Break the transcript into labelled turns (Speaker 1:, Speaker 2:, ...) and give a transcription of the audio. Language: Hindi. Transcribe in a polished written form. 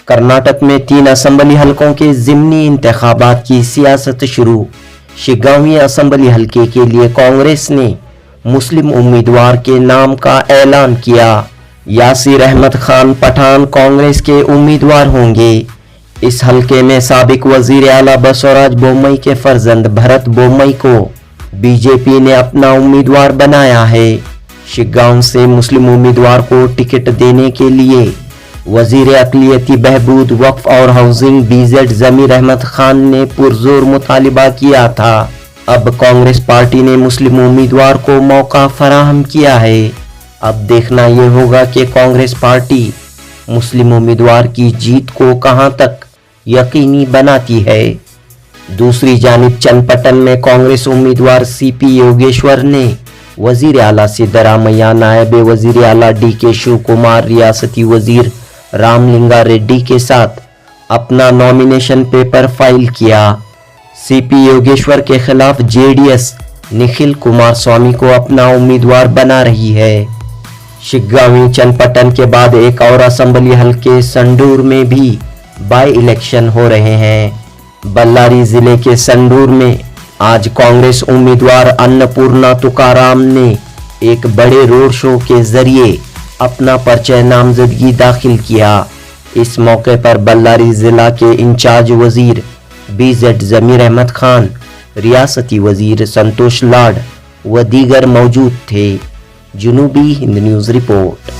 Speaker 1: कर्नाटक में 3 असम्बली हलकों के ज़िमनी इंतखाबात की सियासत शुरू। शिगांवी असम्बली हलके के लिए कांग्रेस ने मुस्लिम उम्मीदवार के नाम का ऐलान किया। यासिर अहमद खान पठान कांग्रेस के उम्मीदवार होंगे। इस हलके में साबिक वजीर आला बसवराज बोम्मई के फर्जंद भरत बोम्मई को बीजेपी ने अपना उम्मीदवार बनाया है। शिगांव से मुस्लिम उम्मीदवार को टिकट देने के लिए वजीर अक़लियती बहबूद, वक्फ और हाउसिंग BZ ज़मीर अहमद खान ने पुरजोर मुतालिबा किया था। अब कांग्रेस पार्टी ने मुस्लिम उम्मीदवार को मौका फराहम किया है। अब देखना यह होगा कि कांग्रेस पार्टी मुस्लिम उम्मीदवार की जीत को कहां तक यकीनी बनाती है। दूसरी जानिब चन्नपट्टन में कांग्रेस उम्मीदवार CP योगेश्वर ने वजीर आला सिद्धरामैया, नायब वजीर आला DK शिव कुमार, रियासती वजीर रामलिंगा रेड्डी के साथ अपना नॉमिनेशन पेपर फाइल किया। CP योगेश्वर के खिलाफ JDS निखिल कुमार स्वामी को अपना उम्मीदवार बना रही है। शिगांवी चन्नपट्टन के बाद एक और असम्बली हलके संडूर में भी बाई इलेक्शन हो रहे हैं। बल्लारी जिले के संडूर में आज कांग्रेस उम्मीदवार अन्नपूर्णा तुकाराम ने एक बड़े रोड शो के जरिए अपना परिचय नामजदगी दाखिल किया। इस मौके पर बल्लारी जिला के इंचार्ज वजीर BZ ज़मीर अहमद खान, रियासती वजीर संतोष लाड व दीगर मौजूद थे। जुनूबी हिंद न्यूज़ रिपोर्ट।